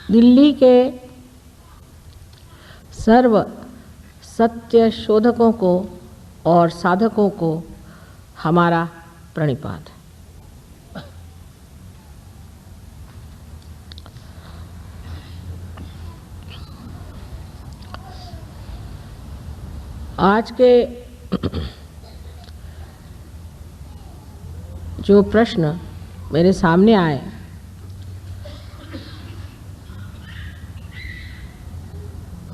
दिल्ली के सर्व सत्य शोधकों को और साधकों को हमारा प्रणिपात। आज के जो प्रश्न मेरे सामने आए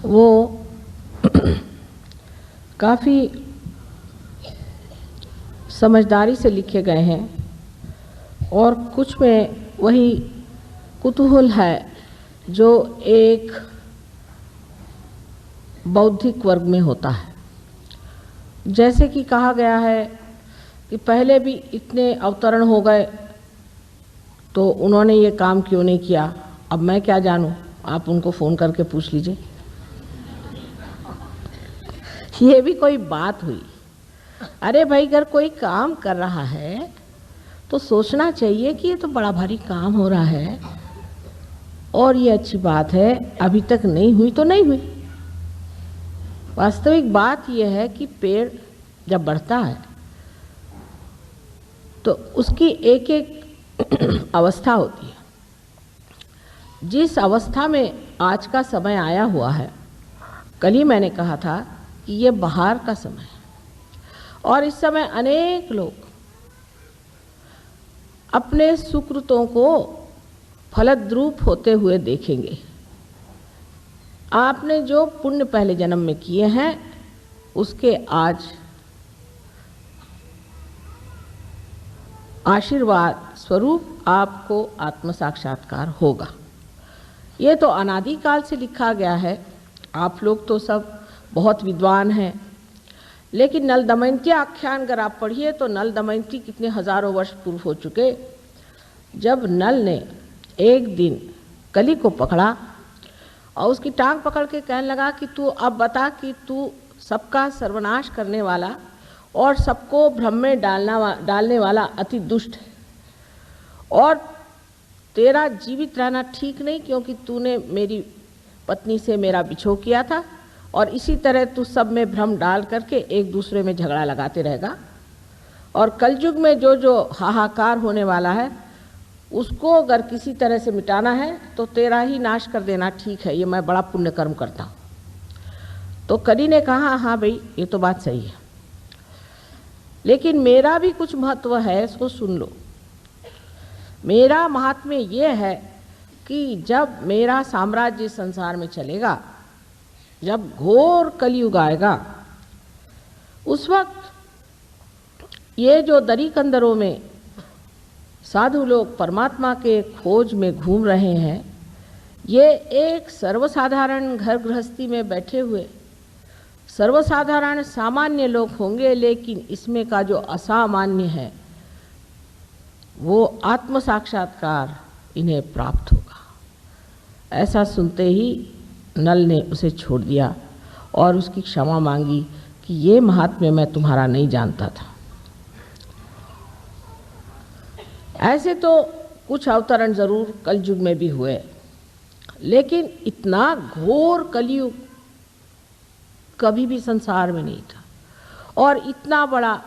वो काफ़ी समझदारी से लिखे गए हैं और कुछ में वही कुतूहल है जो एक बौद्धिक वर्ग में होता है। जैसे कि कहा गया है कि पहले भी इतने अवतरण हो गए तो उन्होंने ये काम क्यों नहीं किया, अब मैं क्या जानूं, आप उनको फ़ोन करके पूछ लीजिए। ये भी कोई बात हुई? अरे भाई, अगर कोई काम कर रहा है तो सोचना चाहिए कि ये तो बड़ा भारी काम हो रहा है और ये अच्छी बात है, अभी तक नहीं हुई तो नहीं हुई। वास्तविक बात यह है कि पेड़ जब बढ़ता है तो उसकी एक एक अवस्था होती है। जिस अवस्था में आज का समय आया हुआ है, कल ही मैंने कहा था कि ये बहार का समय है और इस समय अनेक लोग अपने सुकृतों को फलद्रूप होते हुए देखेंगे। आपने जो पुण्य पहले जन्म में किए हैं उसके आज आशीर्वाद स्वरूप आपको आत्म साक्षात्कार होगा। ये तो अनादिकाल से लिखा गया है। आप लोग तो सब बहुत विद्वान हैं, लेकिन नल दमयंती आख्यान अगर आप पढ़िए तो नल दमयंती कितने हजारों वर्ष पूर्व हो चुके, जब नल ने एक दिन कली को पकड़ा और उसकी टांग पकड़ के कहने लगा कि तू अब बता कि तू सबका सर्वनाश करने वाला और सबको भ्रम में डालने वाला अति दुष्ट है और तेरा जीवित रहना ठीक नहीं, क्योंकि तूने मेरी पत्नी से मेरा बिछोह किया था और इसी तरह तू सब में भ्रम डाल करके एक दूसरे में झगड़ा लगाते रहेगा और कलयुग में जो जो हाहाकार होने वाला है उसको अगर किसी तरह से मिटाना है तो तेरा ही नाश कर देना ठीक है, ये मैं बड़ा पुण्य कर्म करता हूँ। तो कली ने कहा हाँ भाई, ये तो बात सही है, लेकिन मेरा भी कुछ महत्व है, इसको सुन लो। मेरा महात्म्य ये है कि जब मेरा साम्राज्य संसार में चलेगा, जब घोर कलयुग आएगा, उस वक्त ये जो दरी कंदरों में साधु लोग परमात्मा के खोज में घूम रहे हैं, ये एक सर्वसाधारण घर गृहस्थी में बैठे हुए सर्वसाधारण सामान्य लोग होंगे, लेकिन इसमें का जो असामान्य है वो आत्म साक्षात्कार इन्हें प्राप्त होगा। ऐसा सुनते ही नल ने उसे छोड़ दिया और उसकी क्षमा मांगी कि ये महात्म्य मैं तुम्हारा नहीं जानता था। ऐसे तो कुछ अवतरण जरूर कलयुग में भी हुए, लेकिन इतना घोर कलयुग कभी भी संसार में नहीं था और इतना बड़ा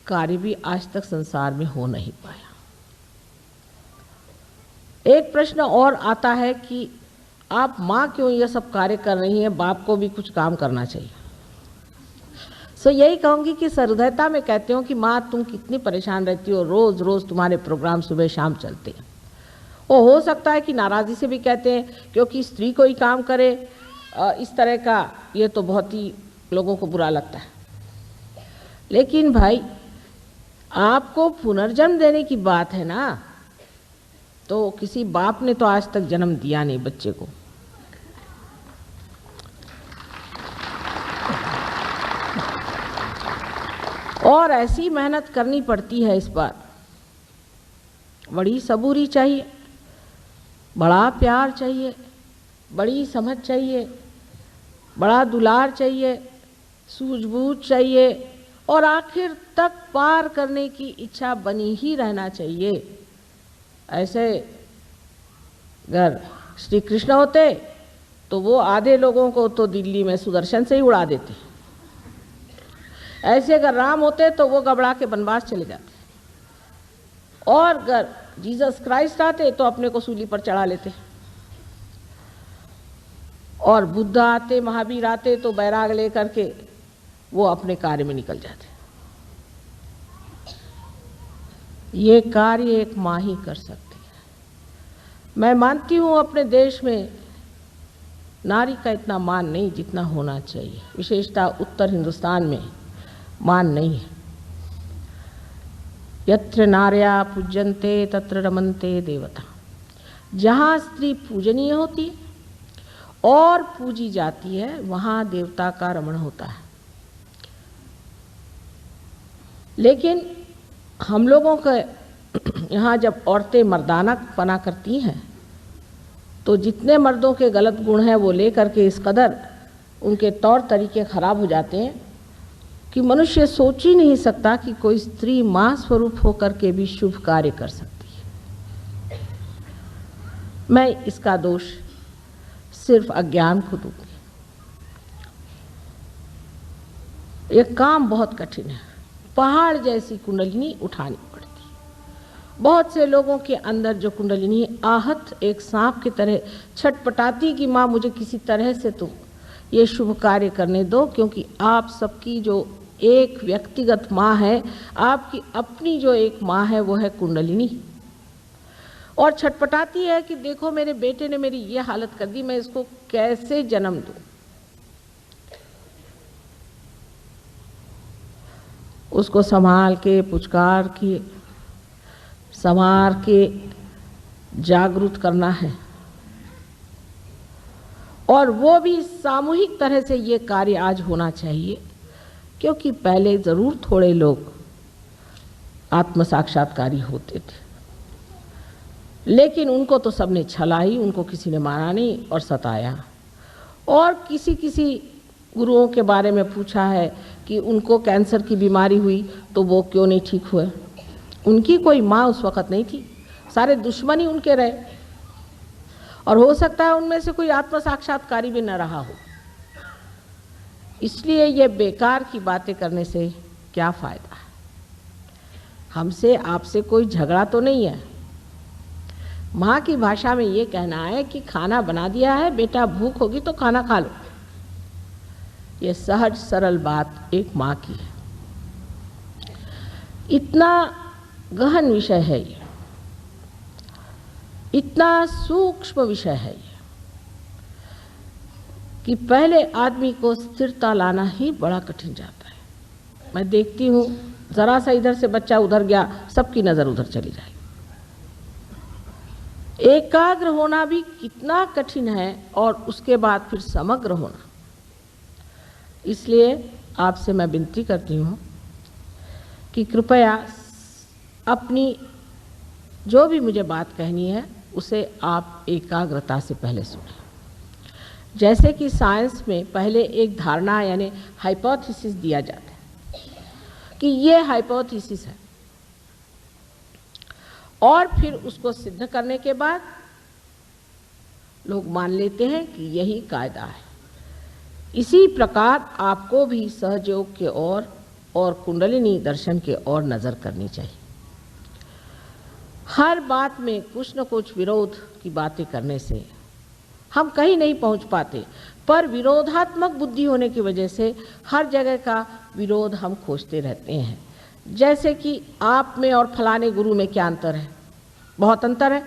कार्य भी आज तक संसार में हो नहीं पाया। एक प्रश्न और आता है कि आप माँ क्यों ये सब कार्य कर रही हैं, बाप को भी कुछ काम करना चाहिए। सो यही कहूँगी कि सहृदयता में कहते हो कि माँ तुम कितनी परेशान रहती हो, रोज़ रोज़ तुम्हारे प्रोग्राम सुबह शाम चलते हैं। वो हो सकता है कि नाराज़ी से भी कहते हैं क्योंकि स्त्री कोई काम करे इस तरह का, ये तो बहुत ही लोगों को बुरा लगता है। लेकिन भाई, आपको पुनर्जन्म देने की बात है ना, तो किसी बाप ने तो आज तक जन्म दिया नहीं बच्चे को। और ऐसी मेहनत करनी पड़ती है इस बार, बड़ी सबूरी चाहिए, बड़ा प्यार चाहिए, बड़ी समझ चाहिए, बड़ा दुलार चाहिए, सूझबूझ चाहिए और आखिर तक पार करने की इच्छा बनी ही रहना चाहिए। ऐसे अगर श्री कृष्ण होते तो वो आधे लोगों को तो दिल्ली में सुदर्शन से ही उड़ा देते, ऐसे अगर राम होते तो वो घबरा के वनवास चले जाते, और अगर जीसस क्राइस्ट आते तो अपने को सूली पर चढ़ा लेते, और बुद्ध आते, महावीर आते तो बैराग लेकर के वो अपने कार्य में निकल जाते। ये कार्य एक माँ ही कर सकती है। मैं मानती हूँ अपने देश में नारी का इतना मान नहीं जितना होना चाहिए, विशेषतः उत्तर हिंदुस्तान में मान नहीं है। यत्र नार्या पूज्यन्ते तत्र रमन्ते देवता। जहाँ स्त्री पूजनीय होती है और पूजी जाती है वहाँ देवता का रमण होता है। लेकिन हम लोगों के यहाँ जब औरतें मर्दाना पना करती हैं तो जितने मर्दों के गलत गुण हैं वो लेकर के इस कदर उनके तौर तरीके खराब हो जाते हैं कि मनुष्य सोच ही नहीं सकता कि कोई स्त्री माँ स्वरूप होकर के भी शुभ कार्य कर सकती है। मैं इसका दोष सिर्फ अज्ञान को दूंगी। ये काम बहुत कठिन है, पहाड़ जैसी कुंडलिनी उठानी पड़ती है। बहुत से लोगों के अंदर जो कुंडलिनी आहत एक सांप की तरह छटपटाती कि माँ मुझे किसी तरह से तुम ये शुभ कार्य करने दो, क्योंकि आप सबकी जो एक व्यक्तिगत माँ है, आपकी अपनी जो एक माँ है वो है कुंडलिनी, और छटपटाती है कि देखो मेरे बेटे ने मेरी ये हालत कर दी, मैं इसको कैसे जन्म दूं। उसको संभाल के पुचकार के संवार के जागरूक करना है, और वो भी सामूहिक तरह से ये कार्य आज होना चाहिए, क्योंकि पहले ज़रूर थोड़े लोग आत्म साक्षात्कारी होते थे, लेकिन उनको तो सबने छला ही, उनको किसी ने माना नहीं और सताया। और किसी किसी गुरुओं के बारे में पूछा है कि उनको कैंसर की बीमारी हुई तो वो क्यों नहीं ठीक हुए। उनकी कोई माँ उस वक़्त नहीं थी, सारे दुश्मन ही उनके रहे, और हो सकता है उनमें से कोई आत्म साक्षात्कारी भी न रहा हो। इसलिए ये बेकार की बातें करने से क्या फ़ायदा है। हमसे आपसे कोई झगड़ा तो नहीं है। माँ की भाषा में ये कहना है कि खाना बना दिया है बेटा, भूख होगी तो खाना खा लो। ये सहज सरल बात एक माँ की है। इतना गहन विषय है ये, इतना सूक्ष्म विषय है ये, कि पहले आदमी को स्थिरता लाना ही बड़ा कठिन जाता है। मैं देखती हूँ ज़रा सा इधर से बच्चा उधर गया, सबकी नज़र उधर चली जाएगी। एकाग्र होना भी कितना कठिन है, और उसके बाद फिर समग्र होना। इसलिए आपसे मैं विनती करती हूँ कि कृपया अपनी जो भी मुझे बात कहनी है उसे आप एकाग्रता से पहले सुनें। जैसे कि साइंस में पहले एक धारणा यानी हाइपोथेसिस दिया जाता है कि ये हाइपोथेसिस है, और फिर उसको सिद्ध करने के बाद लोग मान लेते हैं कि यही कायदा है। इसी प्रकार आपको भी सहयोग के ओर और कुंडलिनी दर्शन के ओर नज़र करनी चाहिए। हर बात में कुछ न कुछ विरोध की बातें करने से हम कहीं नहीं पहुंच पाते, पर विरोधात्मक बुद्धि होने की वजह से हर जगह का विरोध हम खोजते रहते हैं। जैसे कि आप में और फलाने गुरु में क्या अंतर है? बहुत अंतर है।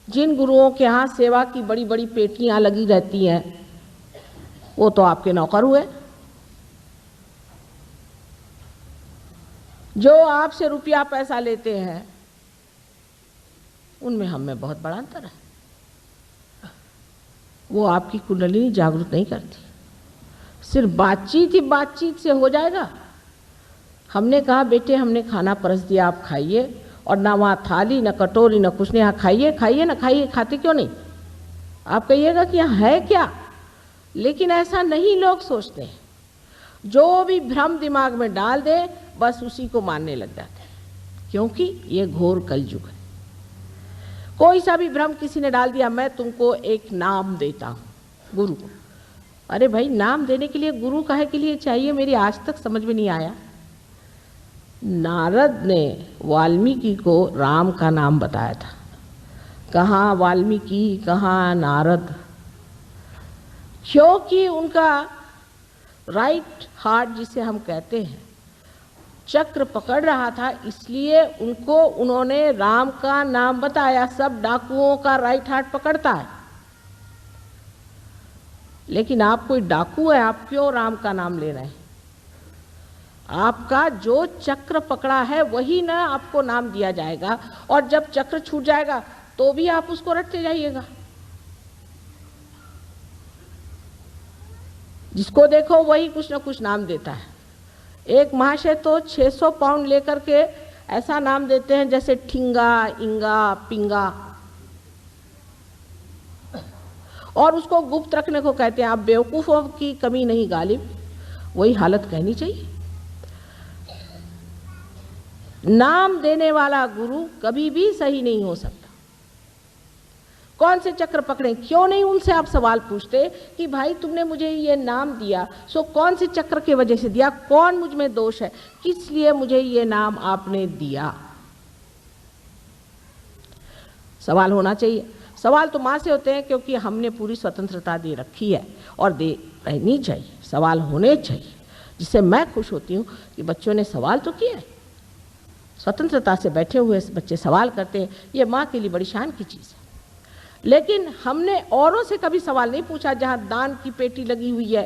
जिन गुरुओं के यहाँ सेवा की बड़ी बड़ी पेटियां लगी रहती हैं वो तो आपके नौकर हुए। जो आपसे रुपया पैसा लेते हैं उनमें हम में बहुत बड़ा अंतर है। वो आपकी कुंडलिनी जागरूक नहीं करती। सिर्फ बातचीत ही बातचीत से हो जाएगा? हमने कहा बेटे हमने खाना परस दिया, आप खाइए, और ना वहाँ थाली न कटोरी न कुछ नहीं, यहाँ खाइए खाइए ना खाइए, खाते क्यों नहीं? आप कहिएगा कि यहाँ है क्या, लेकिन ऐसा नहीं लोग सोचते हैं। जो भी भ्रम दिमाग में डाल दे बस उसी को मानने लग जाते हैं, क्योंकि ये घोर कलयुग है। कोई सा भी भ्रम किसी ने डाल दिया, मैं तुमको एक नाम देता हूँ, गुरु। अरे भाई, नाम देने के लिए गुरु काहे के लिए चाहिए, मेरी आज तक समझ में नहीं आया। नारद ने वाल्मीकि को राम का नाम बताया था। कहाँ वाल्मीकि, कहाँ नारद? क्योंकि उनका राइट हार्ट, जिसे हम कहते हैं, चक्र पकड़ रहा था, इसलिए उन्होंने राम का नाम बताया। सब डाकुओं का राइट हार्ट पकड़ता है, लेकिन आप कोई डाकू है, आप क्यों राम का नाम ले रहे हैं? आपका जो चक्र पकड़ा है वही ना आपको नाम दिया जाएगा, और जब चक्र छूट जाएगा तो भी आप उसको रटते जाइएगा। जिसको देखो वही कुछ ना कुछ नाम देता है। एक महाशय तो 600 पाउंड लेकर के ऐसा नाम देते हैं जैसे ठिंगा, इंगा, पिंगा, और उसको गुप्त रखने को कहते हैं। आप बेवकूफों की कमी नहीं गालिब, वही हालत कहनी चाहिए। नाम देने वाला गुरु कभी भी सही नहीं हो सकता। कौन से चक्र पकड़े? क्यों नहीं उनसे आप सवाल पूछते कि भाई तुमने मुझे ये नाम दिया, सो कौन से चक्र की वजह से दिया, कौन मुझ में दोष है, किस लिए मुझे ये नाम आपने दिया? सवाल होना चाहिए। सवाल तो माँ से होते हैं, क्योंकि हमने पूरी स्वतंत्रता दे रखी है और दे रहनी चाहिए। सवाल होने चाहिए, जिससे मैं खुश होती हूँ कि बच्चों ने सवाल तो किया है। स्वतंत्रता से बैठे हुए बच्चे सवाल करते हैं, ये माँ के लिए बड़ी शान की चीज़ है। लेकिन हमने औरों से कभी सवाल नहीं पूछा। जहाँ दान की पेटी लगी हुई है,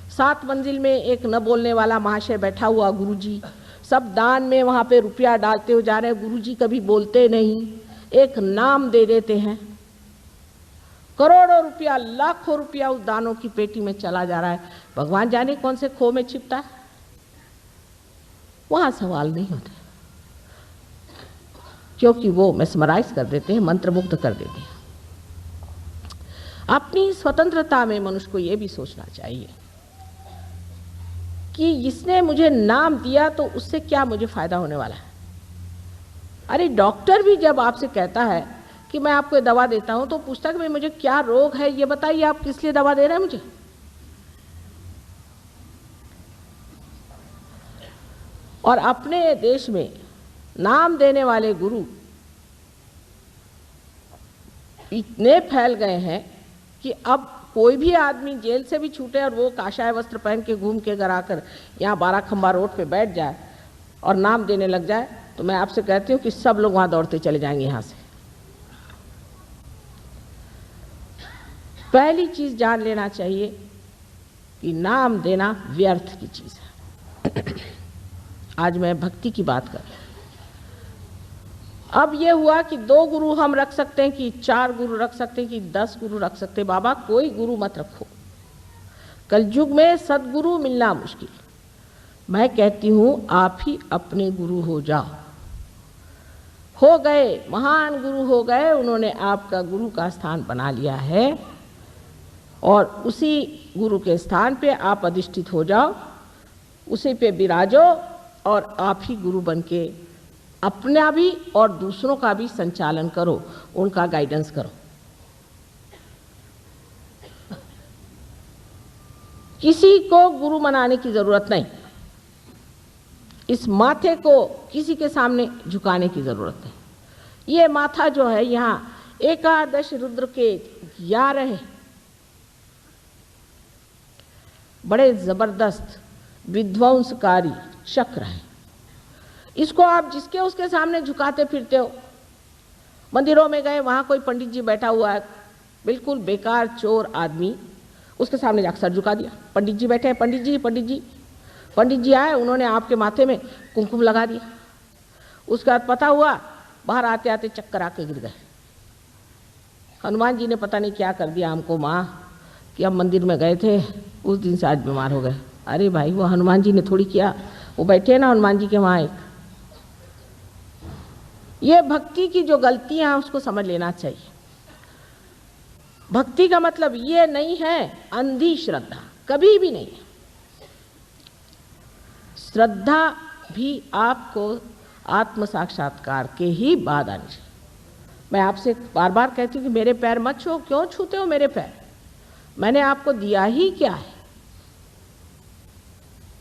7 मंजिल में एक न बोलने वाला महाशय बैठा हुआ, गुरुजी, सब दान में वहाँ पे रुपया डालते हुए जा रहे हैं। गुरुजी कभी बोलते नहीं, एक नाम दे देते हैं। करोड़ों रुपया, लाखों रुपया उस दानों की पेटी में चला जा रहा है। भगवान जाने कौन से खो में छिपता है। वहाँ सवाल नहीं होते, क्योंकि वो मैस्मराइज कर देते हैं, मंत्रमुग्ध कर देते हैं। अपनी स्वतंत्रता में मनुष्य को ये भी सोचना चाहिए कि जिसने मुझे नाम दिया तो उससे क्या मुझे फायदा होने वाला है। अरे डॉक्टर भी जब आपसे कहता है कि मैं आपको दवा देता हूं, तो पूछता है कि भाई मुझे क्या रोग है, ये बताइए, आप किस लिए दवा दे रहे हैं मुझे? और अपने देश में नाम देने वाले गुरु इतने फैल गए हैं कि अब कोई भी आदमी जेल से भी छूटे और वो काशाय वस्त्र पहन के घूम के घर आकर यहाँ 12 खंबा रोड पे बैठ जाए और नाम देने लग जाए, तो मैं आपसे कहती हूँ कि सब लोग वहाँ दौड़ते चले जाएंगे यहाँ से। पहली चीज़ जान लेना चाहिए कि नाम देना व्यर्थ की चीज़ है। आज मैं भक्ति की बात कर रहा हूँ। अब ये हुआ कि 2 गुरु हम रख सकते हैं, कि 4 गुरु रख सकते हैं, कि 10 गुरु रख सकते हैं। बाबा कोई गुरु मत रखो, कलयुग में सदगुरु मिलना मुश्किल। मैं कहती हूँ आप ही अपने गुरु हो जाओ। हो गए, महान गुरु हो गए, उन्होंने आपका गुरु का स्थान बना लिया है, और उसी गुरु के स्थान पे आप अधिष्ठित हो जाओ, उसी पे विराजो, और आप ही गुरु बन के अपना भी और दूसरों का भी संचालन करो, उनका गाइडेंस करो। किसी को गुरु मनाने की जरूरत नहीं, इस माथे को किसी के सामने झुकाने की जरूरत नहीं। ये माथा जो है, यहाँ 11 रुद्र के 11 बड़े जबरदस्त विध्वंसकारी चक्र हैं। इसको आप जिसके उसके सामने झुकाते फिरते हो। मंदिरों में गए, वहाँ कोई पंडित जी बैठा हुआ है, बिल्कुल बेकार चोर आदमी, उसके सामने जाकर सर झुका दिया। पंडित जी बैठे हैं, पंडित जी पंडित जी पंडित जी आए, उन्होंने आपके माथे में कुमकुम लगा दिया। उसके बाद पता हुआ बाहर आते आते चक्कर आके गिर गए। हनुमान जी ने पता नहीं क्या कर दिया हमको माँ, कि हम मंदिर में गए थे, उस दिन से आज बीमार हो गए। अरे भाई, वो हनुमान जी ने थोड़ी किया, वो बैठे ना हनुमान जी के वहाँ एक। ये भक्ति की जो गलतियां हैं उसको समझ लेना चाहिए। भक्ति का मतलब ये नहीं है अंधी श्रद्धा, कभी भी नहीं है। श्रद्धा भी आपको आत्म साक्षात्कार के ही बाद आनी चाहिए। मैं आपसे बार बार कहती हूँ कि मेरे पैर मत छुओ। क्यों छूते हो मेरे पैर? मैंने आपको दिया ही क्या है?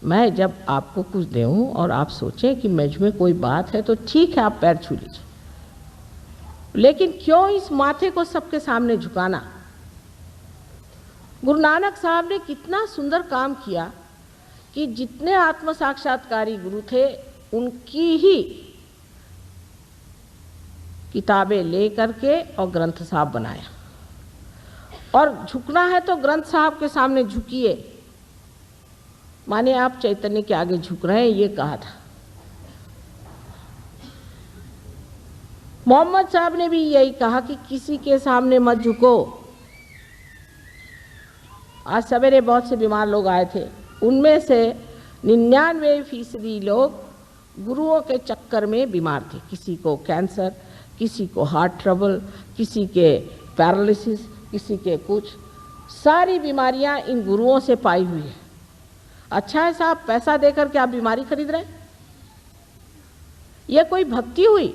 मैं जब आपको कुछ दूँ और आप सोचें कि मुझ में कोई बात है तो ठीक है, आप पैर छू लीजिए, लेकिन क्यों इस माथे को सबके सामने झुकाना? गुरु नानक साहब ने कितना सुंदर काम किया कि जितने आत्म साक्षात्कारी गुरु थे उनकी ही किताबें ले करके और ग्रंथ साहब बनाया। और झुकना है तो ग्रंथ साहब के सामने झुकिए, माने आप चैतन्य के आगे झुक रहे हैं, ये कहा था। मोहम्मद साहब ने भी यही कहा कि किसी के सामने मत झुको। आज सवेरे बहुत से बीमार लोग आए थे, उनमें से 99% लोग गुरुओं के चक्कर में बीमार थे। किसी को कैंसर, किसी को हार्ट ट्रबल, किसी के पैरालिसिस, किसी के कुछ, सारी बीमारियां इन गुरुओं से पाई हुई है। अच्छा है साहब, पैसा देकर के आप बीमारी खरीद रहे हैं? ये कोई भक्ति हुई?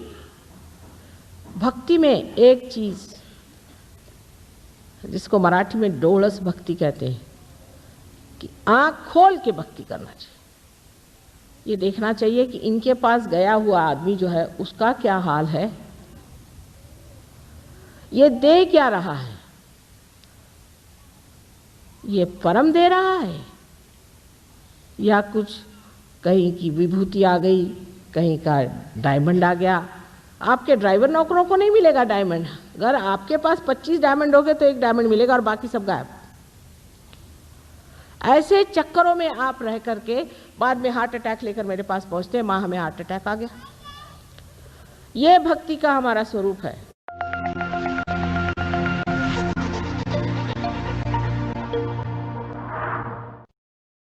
भक्ति में एक चीज जिसको मराठी में डोळस भक्ति कहते हैं कि आंख खोल के भक्ति करना चाहिए। ये देखना चाहिए कि इनके पास गया हुआ आदमी जो है उसका क्या हाल है, ये दे क्या रहा है, ये परम दे रहा है या कुछ कहीं की विभूति आ गई, कहीं का डायमंड आ गया। आपके ड्राइवर नौकरों को नहीं मिलेगा डायमंड। अगर आपके पास 25 डायमंड हो गए तो 1 डायमंड मिलेगा और बाकी सब गायब। ऐसे चक्करों में आप रह करके बाद में हार्ट अटैक लेकर मेरे पास पहुंचते हैं, माँ हमें हार्ट अटैक आ गया। ये भक्ति का हमारा स्वरूप है।